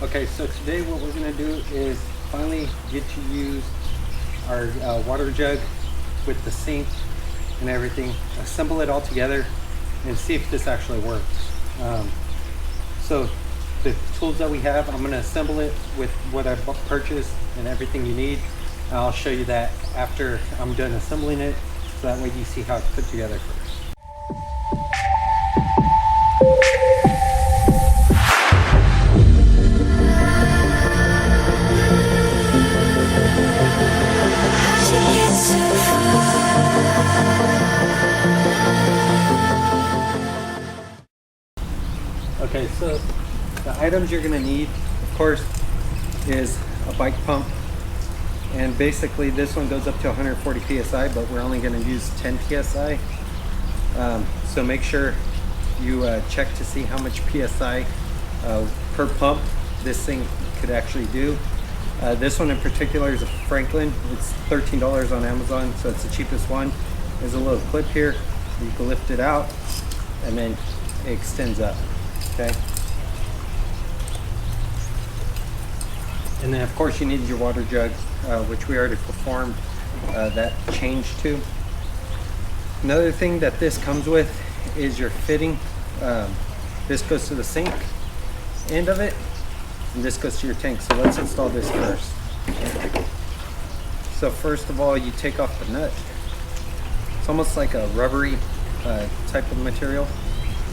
Okay, so today what we're going to do is finally get to use our water jug with the sink and everything, assemble it all together and see if this actually works. So the tools that we have, I'm going to assemble it with what I purchased and everything you need. I'll show you that after I'm done assembling it, so that way you see how it's put together first. Okay, so the items you're going to need, of course, is a bike pump. And basically this one goes up to 140 psi, but we're only going to use 10 psi. So make sure you check to see how much psi per pump this thing could actually do. This one in particular is a Franklin. It's $13 on Amazon, so it's the cheapest one. There's a little clip here. You can lift it out and then it extends up. Okay. And then of course you need your water jug, which we already performed that change to. Another thing that this comes with is your fitting. This goes to the sink end of it, and this goes to your tank. So let's install this first. So first of all, you take off the nut. It's almost like a rubbery type of material.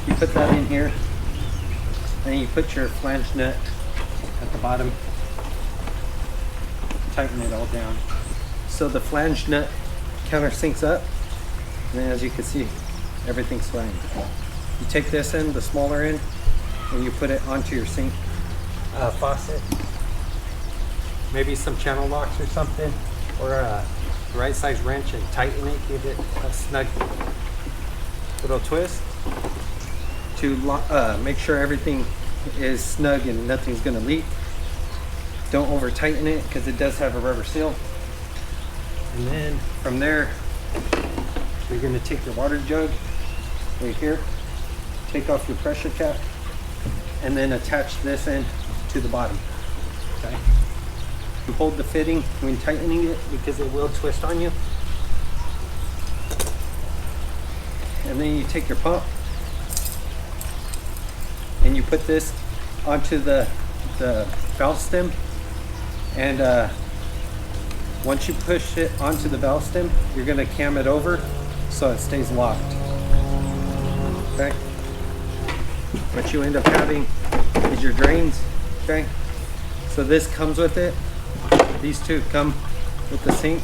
You put that in here, and you put your flange nut at the bottom. Tighten it all down. So the flange nut countersinks up, and then as you can see, everything's fine. You take this end, the smaller end, and you put it onto your sink faucet. Maybe some channel locks or something, or a right size wrench, and tighten it, give it a snug little twist to make sure everything is snug and nothing's gonna leak. Don't over tighten it because it does have a rubber seal. And then from there, you're going to take your water jug right here, take off your pressure cap, and then attach this end to the bottom. Okay. You hold the fitting when tightening it because it will twist on you. And then you take your pump and you put this onto the valve stem. And once you push it onto the valve stem, you're going to cam it over so it stays locked. Okay. What you end up having is your drains. Okay. So this comes with it. These two come with the sink.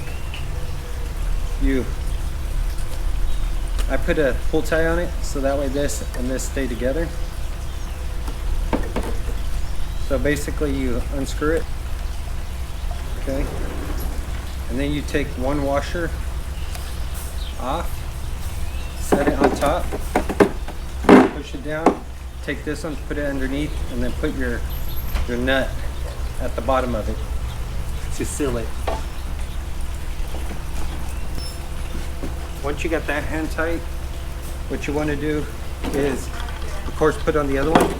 I put a pull tie on it so that way this and this stay together. So basically you unscrew it. Okay, and then you take one washer off, set it on top, push it down, take this one, put it underneath, and then put your nut at the bottom of it to seal it. Once you got that hand tight, what you want to do is, of course, put on the other one,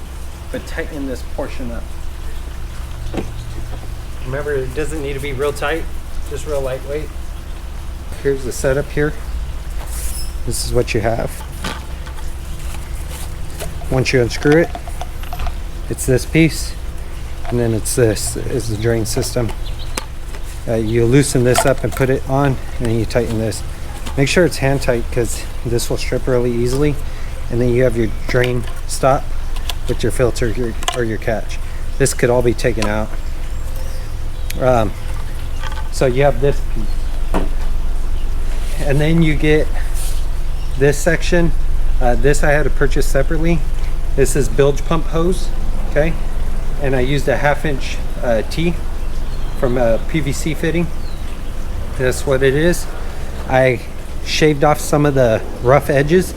but tighten this portion up. Remember, it doesn't need to be real tight, just real lightweight. Here's the setup here. This is what you have. Once you unscrew it, it's this piece, and then it's this is the drain system. You loosen this up and put it on, and then you tighten this. Make sure it's hand tight because this will strip really easily. And then you have your drain stop with your filter or your catch. This could all be taken out. So you have this piece, and then you get this section. This I had to purchase separately. This is bilge pump hose. Okay, and I used a 1/2 inch T from a PVC fitting. That's what it is. I shaved off some of the rough edges.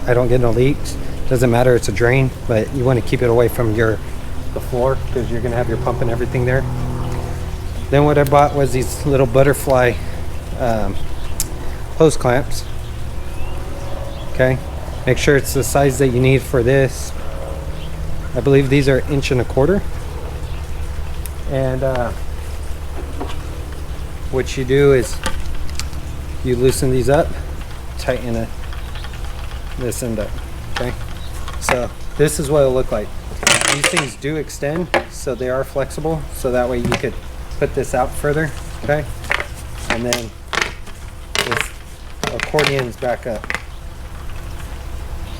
I don't get no leaks. Doesn't matter, it's a drain, but you want to keep it away from the floor because you're gonna have your pump and everything there. Then what I bought was these little butterfly hose clamps. Okay, make sure it's the size that you need for this. I believe these are 1.25 inches. And what you do is you loosen these up, tighten this end up. Okay, so this is what it'll look like. These things do extend, so they are flexible, so that way you could put this out further. Okay, and then this accordions back up.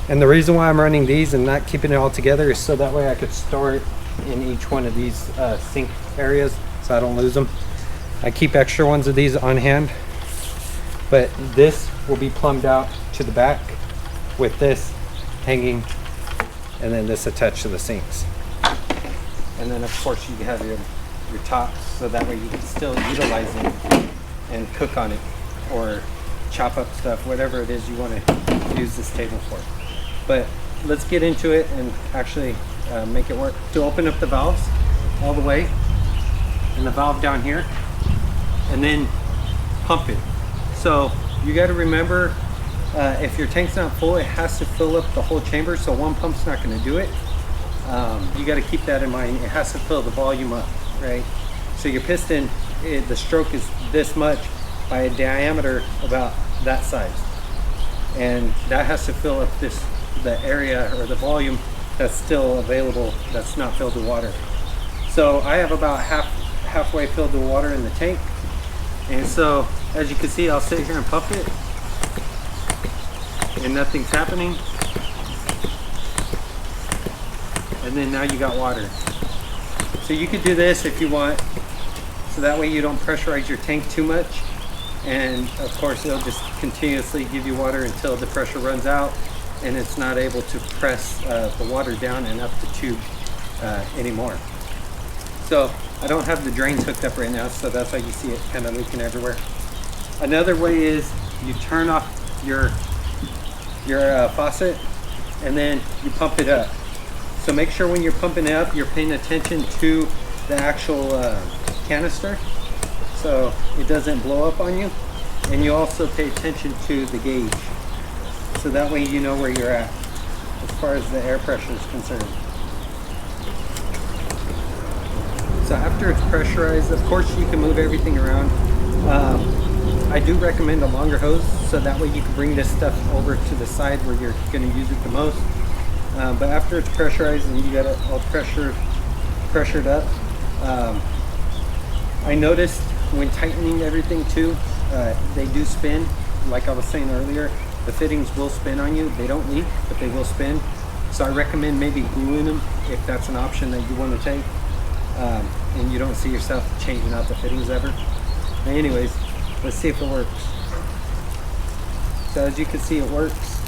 And the reason why I'm running these and not keeping it all together is so that way I could store it in each one of these sink areas so I don't lose them. I keep extra ones of these on hand, but this will be plumbed out to the back with this hanging, and then this attached to the sinks. And then of course you have your tops, so that way you can still utilize it and cook on it or chop up stuff, whatever it is you want to use this table for. But let's get into it and actually make it work. To open up the valves all the way, and the valve down here, and then pump it. So you got to remember, if your tank's not full, it has to fill up the whole chamber, so one pump's not going to do it. You got to keep that in mind. It has to fill the volume up, right? So your piston, the stroke is this much by a diameter about that size, and that has to fill up the area or the volume that's still available, that's not filled with water. So I have about halfway filled with water in the tank, and so as you can see, I'll sit here and pump it and nothing's happening, and then now you got water. So you could do this if you want, so that way you don't pressurize your tank too much, and of course it'll just continuously give you water until the pressure runs out and it's not able to press the water down and up the tube anymore. So I don't have the drains hooked up right now, so that's why you see it kind of leaking everywhere. Another way is you turn off your faucet and then you pump it up. So make sure when you're pumping it up, you're paying attention to the actual canister, so it doesn't blow up on you, and you also pay attention to the gauge, so that way you know where you're at as far as the air pressure is concerned. So after it's pressurized, of course you can move everything around. I do recommend a longer hose, so that way you can bring this stuff over to the side where you're going to use it the most. But after it's pressurized and you got it all pressured up, I noticed when tightening everything too, they do spin. Like I was saying earlier, the fittings will spin on you. They don't leak, but they will spin. So I recommend maybe gluing them if that's an option that you want to take, and you don't see yourself changing out the fittings ever. But anyways, let's see if it works. So as you can see, it works,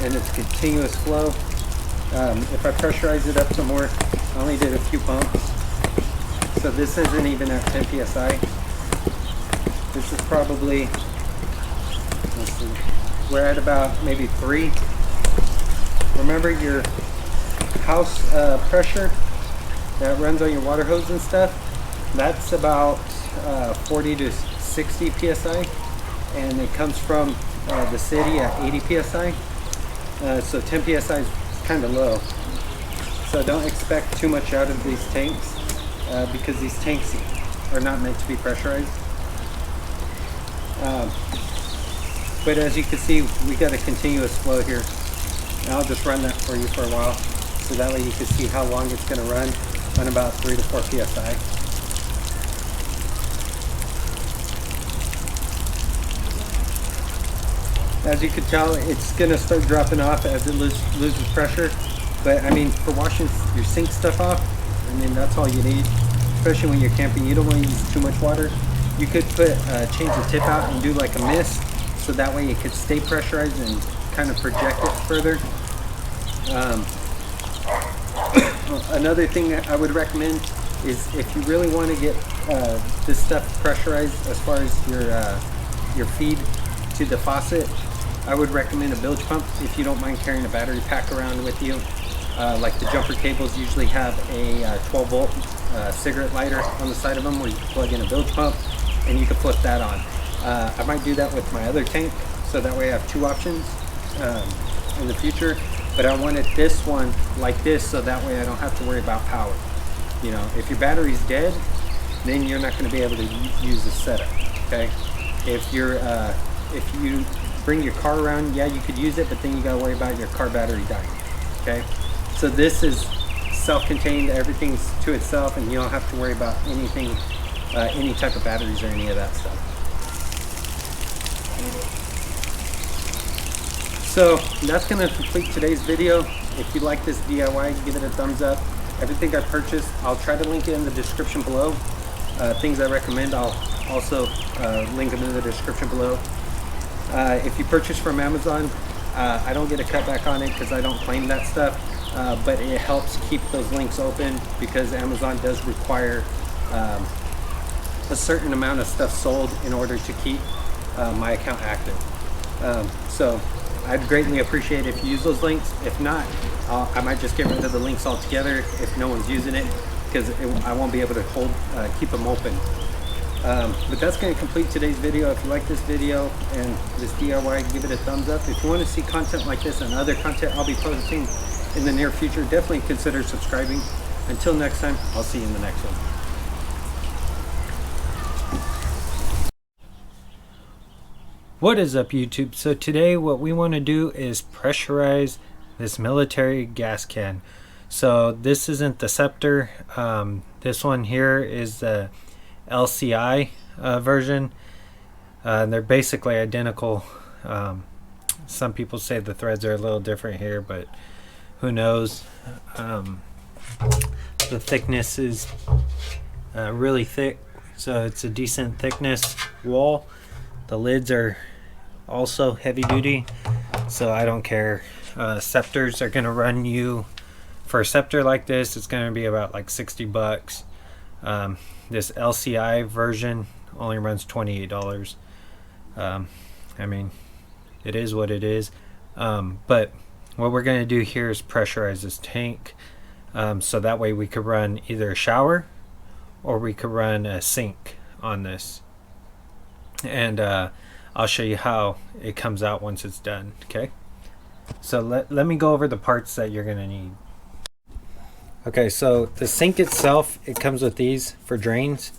and it's continuous flow. If I pressurize it up some more, I only did a few pumps, so this isn't even at 10 psi. This is probably, let's see, we're at about maybe 3. Remember your house pressure that runs on your water hose and stuff, that's about 40 to 60 psi, and it comes from the city at 80 psi. So 10 psi is kind of low, so don't expect too much out of these tanks, because these tanks are not meant to be pressurized. But as you can see, we got a continuous flow here, and I'll just run that for you for a while, so that way you can see how long it's going to run on about 3 to 4 psi. As you can tell, it's going to start dropping off as it loses pressure. But I mean, for washing your sink stuff off, I mean, that's all you need. Especially when you're camping, you don't want to use too much water. You could change the tip out and do like a mist, so that way it could stay pressurized and kind of project it further. Another thing that I would recommend is, if you really want to get this stuff pressurized as far as your feed to the faucet, I would recommend a bilge pump if you don't mind carrying a battery pack around with you. Like the jumper cables usually have a 12 volt cigarette lighter on the side of them where you can plug in a bilge pump and you can flip that on. I might do that with my other tank, so that way I have 2 options in the future, but I wanted this one like this so that way I don't have to worry about power. You know, if your battery's dead, then you're not going to be able to use this setup. Okay, if you bring your car around, yeah, you could use it, but then you got to worry about your car battery dying. Okay, so this is self-contained, everything's to itself, and you don't have to worry about anything, any type of batteries or any of that stuff. So that's going to complete today's video. If you like this DIY, give it a thumbs up. Everything I purchased, I'll try to link it in the description below. Things I recommend, I'll also link them in the description below. If you purchase from Amazon, I don't get a cutback on it because I don't claim that stuff, but it helps keep those links open because Amazon does require a certain amount of stuff sold in order to keep my account active. So I'd greatly appreciate it if you use those links. If not, I might just get rid of the links altogether if no one's using it, because I won't be able to keep them open. But that's going to complete today's video. If you like this video and this DIY, give it a thumbs up. If you want to see content like this and other content I'll be posting in the near future, definitely consider subscribing. Until next time, I'll see you in the next one. What is up, YouTube? So today what we want to do is pressurize this military gas can. So this isn't the Scepter. This one here is the LCI version. They're basically identical. Some people say the threads are a little different here, but who knows. The thickness is really thick, so it's a decent thickness wall. The lids are also heavy duty, so I don't care. Scepters are going to run you, for a Scepter like this, it's going to be about like 60 bucks. This LCI version only runs $28. I mean, it is what it is. But what we're going to do here is pressurize this tank, so that way we could run either a shower or we could run a sink on this. And I'll show you how it comes out once it's done. Okay, so let me go over the parts that you're gonna need. Okay, so the sink itself, it comes with these for drains.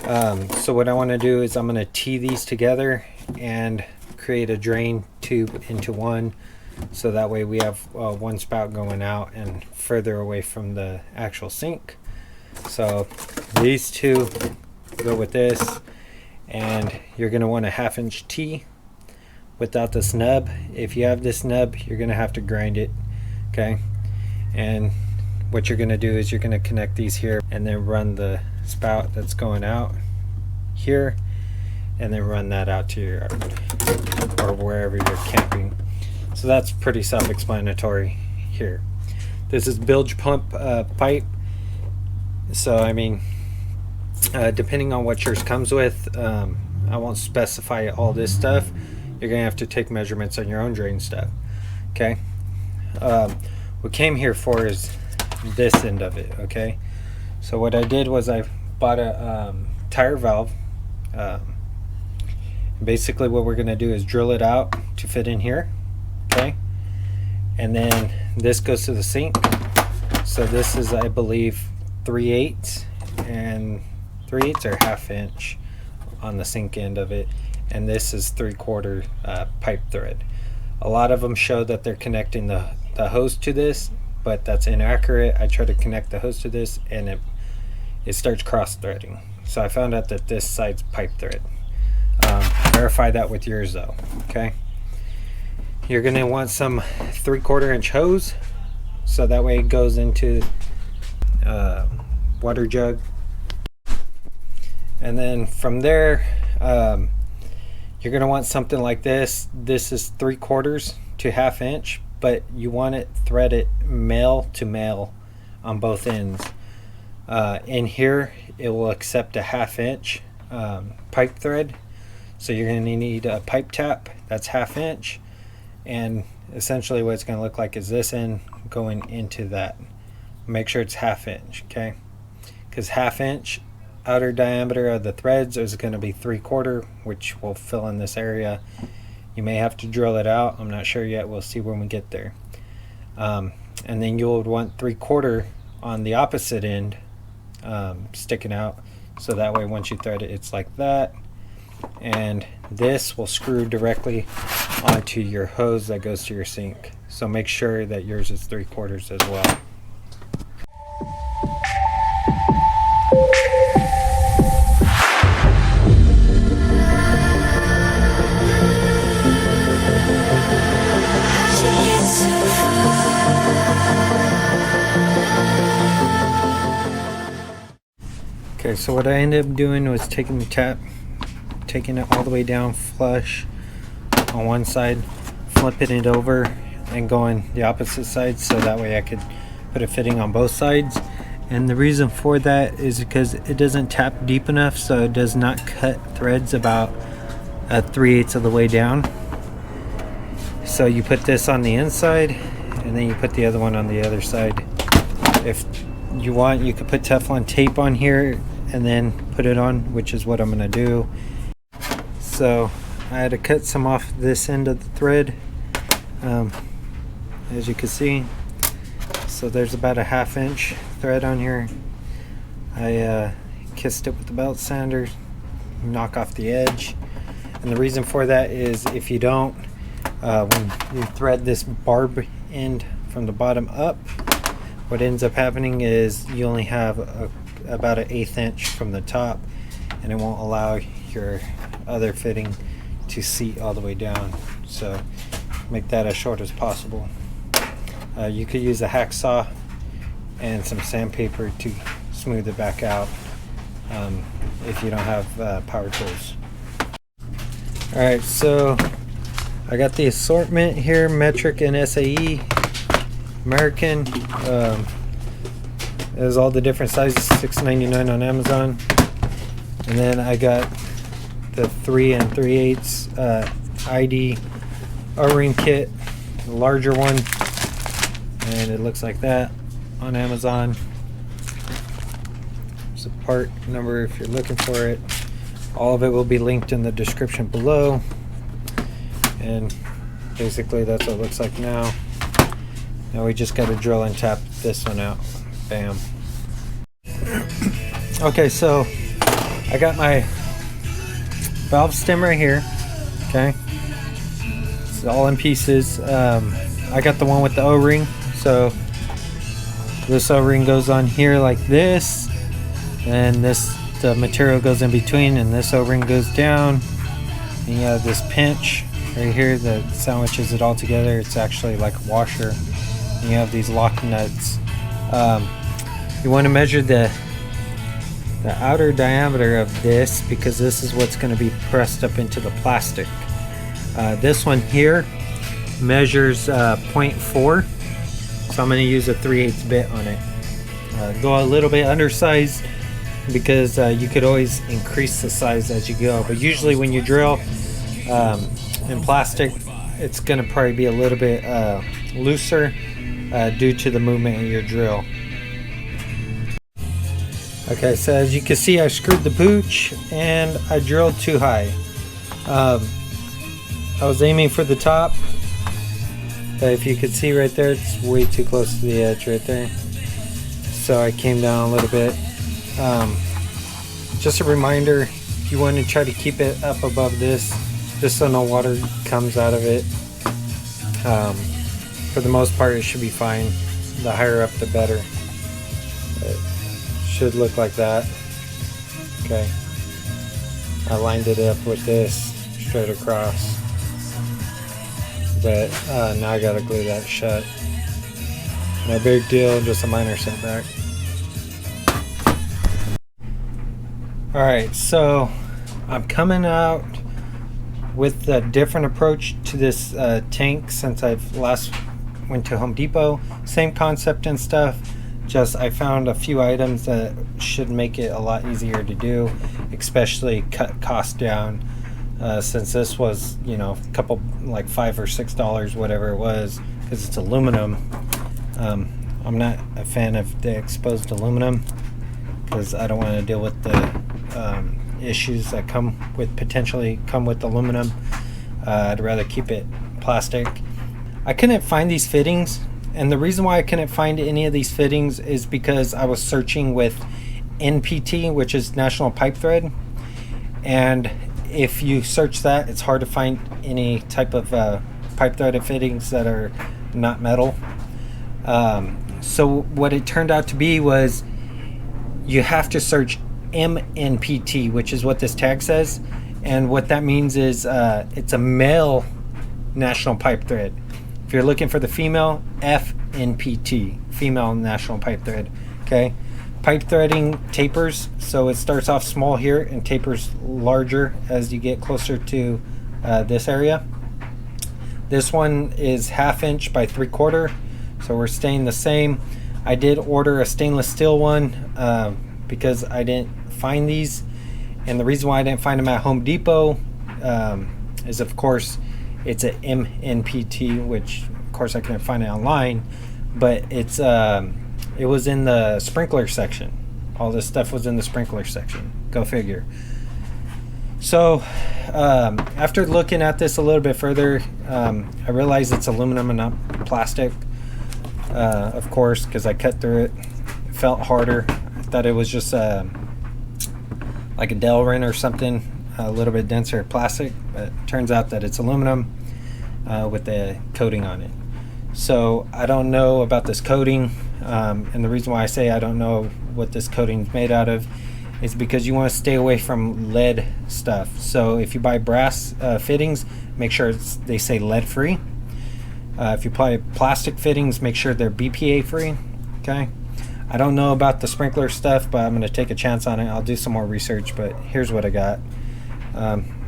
So what I want to do is I'm going to tee these together and create a drain tube into one, so that way we have one spout going out and further away from the actual sink. So these two go with this, and you're going to want a 1/2 inch tee without the snub. If you have this nub, you're going to have to grind it. Okay, and what you're going to do is you're going to connect these here and then run the spout that's going out here, and then run that out to your yard or wherever you're camping. So that's pretty self-explanatory here. This is bilge pump pipe. So I mean, depending on what yours comes with, I won't specify all this stuff. You're gonna have to take measurements on your own drain stuff. Okay, what came here for is this end of it. Okay, so what I did was I bought a tire valve. Basically what we're gonna do is drill it out to fit in here. Okay, and then this goes to the sink. So this is, I believe, 3/8 and 3/8 or 1/2 inch on the sink end of it, and this is 3/4 pipe thread. A lot of them show that they're connecting the hose to this, but that's inaccurate. I try to connect the hose to this and it starts cross threading. So I found out that this side's pipe thread. Verify that with yours though. Okay, you're gonna want some 3/4 inch hose, so that way it goes into water jug. And then from there, you're going to want something like this. This is 3/4 to 1/2 inch, but you want it threaded male to male on both ends. In here, it will accept a 1/2 inch pipe thread. So you're going to need a pipe tap that's 1/2 inch. And essentially what it's going to look like is this end going into that. Make sure it's 1/2 inch, okay? Because 1/2 inch outer diameter of the threads is going to be 3/4, which will fill in this area. You may have to drill it out. I'm not sure yet. We'll see when we get there. And then you'll want 3/4 on the opposite end sticking out, so that way once you thread it, it's like that. And this will screw directly onto your hose that goes to your sink. So make sure that yours is 3/4 as well. Okay, so what I ended up doing was taking the tap, taking it all the way down flush on one side, flipping it over and going the opposite side, so that way I could put a fitting on both sides. And the reason for that is because it doesn't tap deep enough, so it does not cut threads about 3/8 of the way down. So you put this on the inside and then you put the other one on the other side. If you want, you could put Teflon tape on here and then put it on, which is what I'm gonna do. So I had to cut some off this end of the thread, as you can see. So there's about a 1/2 inch thread on here. I kissed it with the belt sander, knock off the edge. And the reason for that is if you don't, when you thread this barb end from the bottom up, what ends up happening is you only have about an 1/8 inch from the top, and it won't allow your other fitting to seat all the way down. So make that as short as possible. You could use a hacksaw and some sandpaper to smooth it back out if you don't have power tools. Alright, so I got the assortment here, metric and SAE, American. There's all the different sizes, $6.99 on Amazon. And then I got the 3 3/8 ID O-ring kit, the larger one, and it looks like that on Amazon. There's a part number if you're looking for it. All of it will be linked in the description below. And basically that's what it looks like now. Now we just got to drill and tap this one out. Bam. Okay, so I got my valve stem right here. Okay, it's all in pieces. I got the one with the O-ring, so this O-ring goes on here like this, and the material goes in between, and this O-ring goes down, and you have this pinch right here that sandwiches it all together. It's actually like a washer, and you have these lock nuts. You want to measure the outer diameter of this, because this is what's going to be pressed up into the plastic. This one here measures 0.4, so I'm going to use a 3/8 bit on it. Go a little bit undersized, because you could always increase the size as you go, but usually when you drill in plastic, it's going to probably be a little bit looser due to the movement of your drill. Okay, so as you can see, I screwed the pooch and I drilled too high. I was aiming for the top, but if you could see right there, it's way too close to the edge right there. So I came down a little bit. Just a reminder, you want to try to keep it up above this, just so no water comes out of it. For the most part, it should be fine. The higher up, the better. It should look like that. Okay. I lined it up with this straight across. But now I gotta glue that shut. No big deal, just a minor setback. Alright, so I'm coming out with a different approach to this tank since I've last went to Home Depot. Same concept and stuff, just I found a few items that should make it a lot easier to do, especially cut cost down, since this was, you know, a couple, like $5 or $6, whatever it was, because it's aluminum. I'm not a fan of the exposed aluminum because I don't want to deal with the issues that potentially come with aluminum. I'd rather keep it plastic. I couldn't find these fittings And the reason why I couldn't find any of these fittings is because I was searching with NPT, which is National Pipe Thread, and if you search that, it's hard to find any type of pipe threaded fittings that are not metal. So what it turned out to be was you have to search MNPT, which is what this tag says, and what that means is it's a male national pipe thread. If you're looking for the female, FNPT, female national pipe thread. Okay, pipe threading tapers, so it starts off small here and tapers larger as you get closer to this area. This one is 1/2 inch by 3/4, so we're staying the same. I did order a stainless steel one because I didn't find these, and the reason why I didn't find them at Home Depot is, of course, it's a MNPT, which of course I couldn't find it online, but it's it was in the sprinkler section. All this stuff was in the sprinkler section. Go figure. So after looking at this a little bit further, I realized it's aluminum and not plastic, of course, because I cut through it. It felt harder. I thought it was just like a Delrin or something, a little bit denser plastic, but it turns out that it's aluminum with the coating on it. So I don't know about this coating, and the reason why I say I don't know what this coating is made out of is because you want to stay away from lead stuff. So if you buy brass fittings, make sure they say lead free. If you buy plastic fittings, make sure they're BPA free. Okay, I don't know about the sprinkler stuff, but I'm going to take a chance on it. I'll do some more research, but here's what I got.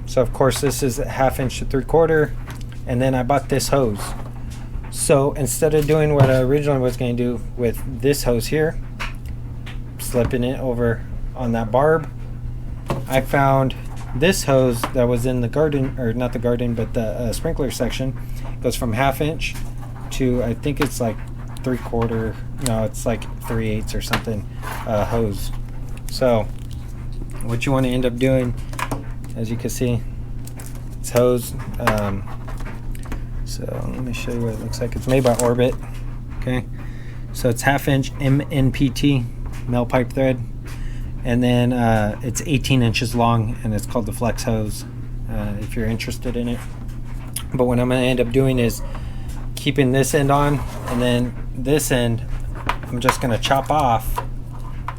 So of course this is 1/2 inch to 3/4, and then I bought this hose. So instead of doing what I originally was going to do with this hose here, slipping it over on that barb, I found this hose that was in the garden, or not the garden, but the sprinkler section. It goes from 1/2 inch to, I think it's like 3/4, no, it's like 3/8 or something hose. So what you want to end up doing, as you can see, it's hose. So let me show you what it looks like. It's made by Orbit. Okay, so it's 1/2 inch MNPT male pipe thread, and then it's 18 inches long, and it's called the Flex hose if you're interested in it. But what I'm going to end up doing is keeping this end on, and then this end I'm just going to chop off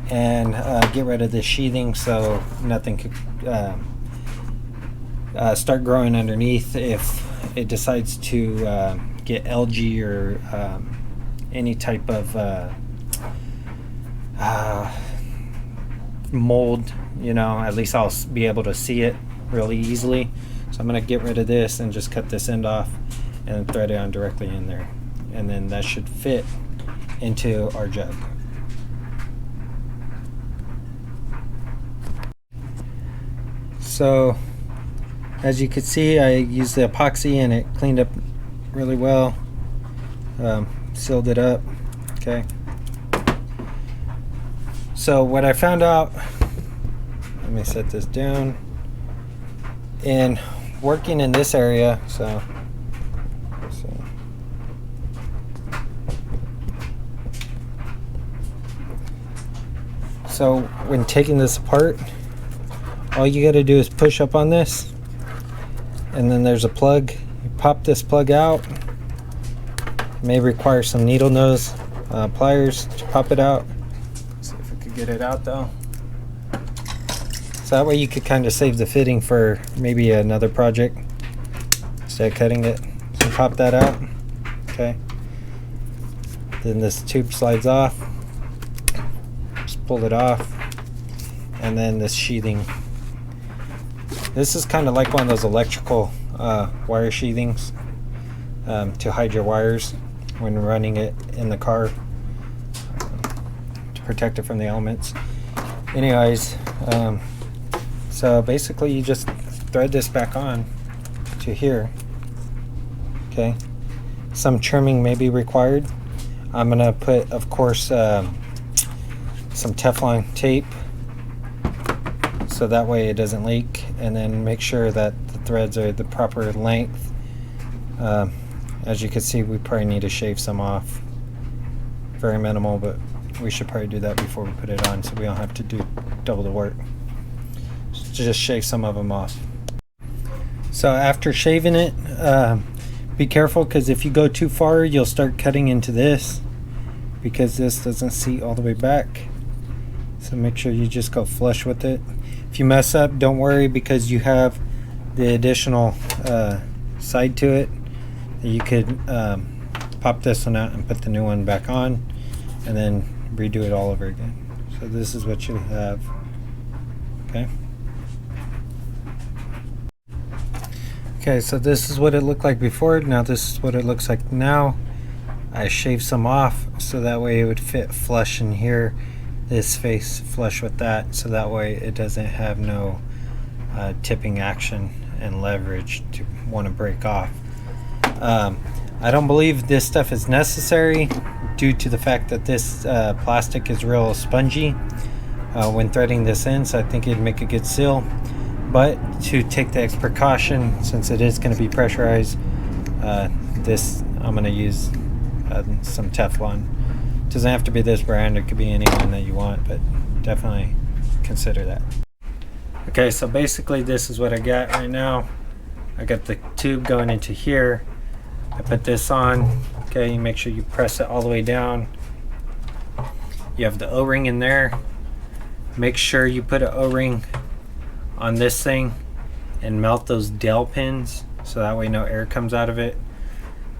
and get rid of the sheathing so nothing could start growing underneath if it decides to get algae or any type of mold. You know, at least I'll be able to see it really easily. So I'm going to get rid of this and just cut this end off and thread it on directly in there, and then that should fit into our jug. So as you can see, I used the epoxy and it cleaned up really well, sealed it up. Okay, so what I found out, let me set this down, in working in this area, so when taking this apart, all you got to do is push up on this, and then there's a plug. You pop this plug out. It may require some needle nose pliers to pop it out. Let's see if we could get it out though. So that way you could kind of save the fitting for maybe another project instead of cutting it. So pop that out. Okay. Then this tube slides off. Just pull it off. And then this sheathing. This is kind of like one of those electrical wire sheathings to hide your wires when running it in the car, to protect it from the elements. Anyways, so basically you just thread this back on to here. Okay, some trimming may be required. I'm gonna put, of course, some Teflon tape so that way it doesn't leak, and then make sure that the threads are the proper length. As you can see, we probably need to shave some off very minimal, but we should probably do that before we put it on so we don't have to do double the work. Just shave some of them off. So after shaving it, be careful, because if you go too far you'll start cutting into this, because this doesn't seat all the way back. So make sure you just go flush with it. If you mess up, don't worry, because you have the additional side to it. You could pop this one out and put the new one back on, and then redo it all over again. So this is what you have. Okay. Okay, so this is what it looked like before. Now this is what it looks like now. I shaved some off so that way it would fit flush in here. This face flush with that, so that way it doesn't have no tipping action and leverage to want to break off. I don't believe this stuff is necessary due to the fact that this plastic is real spongy when threading this in, so I think it'd make a good seal. But to take the extra precaution, since it is going to be pressurized, this I'm going to use some Teflon. It doesn't have to be this brand, it could be any one that you want, but definitely consider that. Okay, so basically this is what I got right now. I got the tube going into here. I put this on. Okay, you make sure you press it all the way down. You have the O-ring in there. Make sure you put an O-ring on this thing and melt those dowel pins so that way no air comes out of it.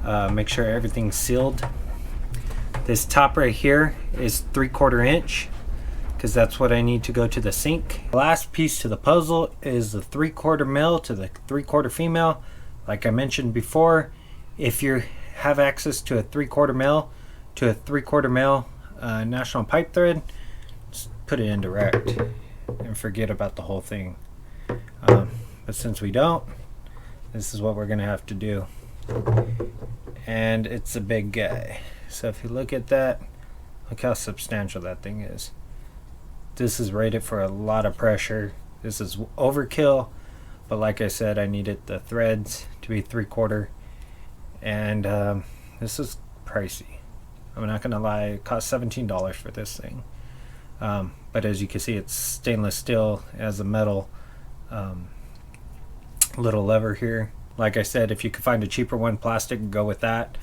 Make sure everything's sealed. This top right here is 3/4 inch, because that's what I need to go to the sink. The last piece to the puzzle is the 3/4 male to the 3/4 female. Like I mentioned before, if you have access to a 3/4 male to a 3/4 male national pipe thread, just put it in direct and forget about the whole thing. But since we don't, this is what we're gonna have to do. And it's a big guy. So if you look at that, look how substantial that thing is. This is rated for a lot of pressure. This is overkill, but like I said, I needed the threads to be 3/4, and this is pricey. I'm not gonna lie, it cost $17 for this thing. But as you can see, it's stainless steel. It has a metal little lever here. Like I said, if you could find a cheaper one, plastic, go with that.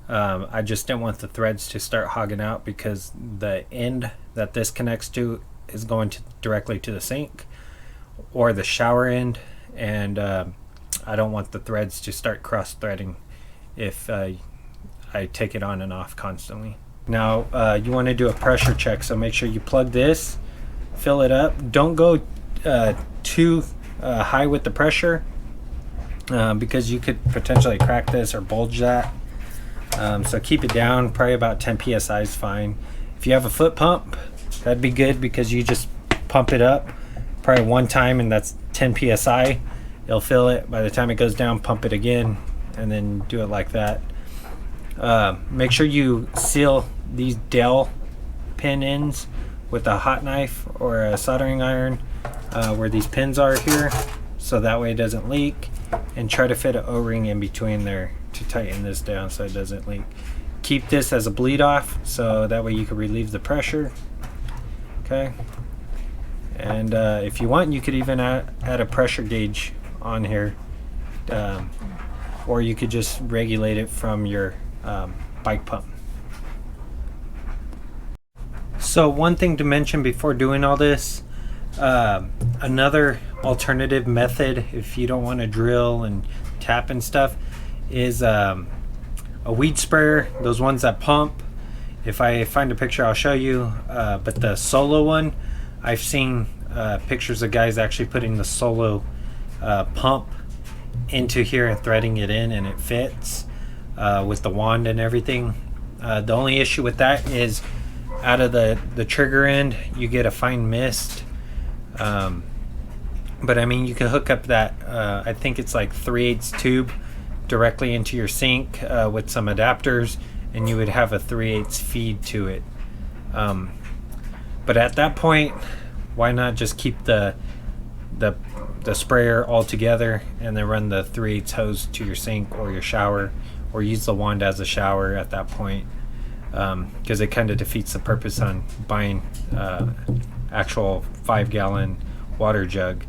I just didn't want the threads to start hogging out, because the end that this connects to is going directly to the sink or the shower end, and I don't want the threads to start cross threading if I take it on and off constantly. Now you want to do a pressure check, so make sure you plug this, fill it up. Don't go too high with the pressure, because you could potentially crack this or bulge that. So keep it down, probably about 10 psi is fine. If you have a foot pump, that'd be good, because you just pump it up probably one time and that's 10 psi. It'll fill it. By the time it goes down, pump it again, and then do it like that. Make sure you seal these dowel pin ends with a hot knife or a soldering iron where these pins are here, so that way it doesn't leak, and try to fit an O-ring in between there to tighten this down so it doesn't leak. Keep this as a bleed off, so that way you can relieve the pressure. Okay, and if you want, you could even add a pressure gauge on here, or you could just regulate it from your bike pump. So one thing to mention before doing all this, another alternative method if you don't want to drill and tap and stuff, is a weed sprayer, those ones that pump. If I find a picture, I'll show you, but the solo one, I've seen pictures of guys actually putting the solo pump into here and threading it in, and it fits with the wand and everything. The only issue with that is out of the trigger end you get a fine mist, but I mean, you can hook up that I think it's like 3/8 tube directly into your sink with some adapters, and you would have a 3/8 feed to it. But at that point, why not just keep the sprayer all together and then run the 3/8 hose to your sink or your shower, or use the wand as a shower at that point. because it kind of defeats the purpose on buying actual 5-gallon water jug.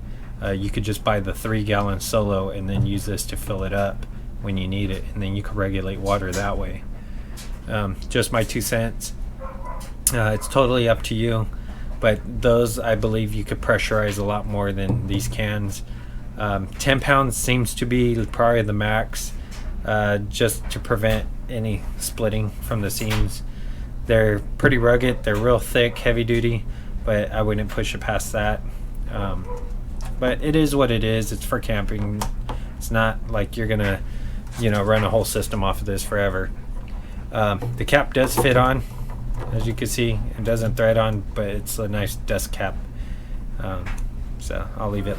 You could just buy the 3-gallon solo and then use this to fill it up when you need it, and then you can regulate water that way. Just my 2 cents. It's totally up to you, but those, I believe, you could pressurize a lot more than these cans. 10 pounds seems to be probably the max, just to prevent any splitting from the seams. They're pretty rugged, they're real thick, heavy duty, but I wouldn't push it past that. But it is what it is. It's for camping. It's not like you're gonna run a whole system off of this forever. The cap does fit on, as you can see. It doesn't thread on, but it's a nice dust cap. So I'll leave it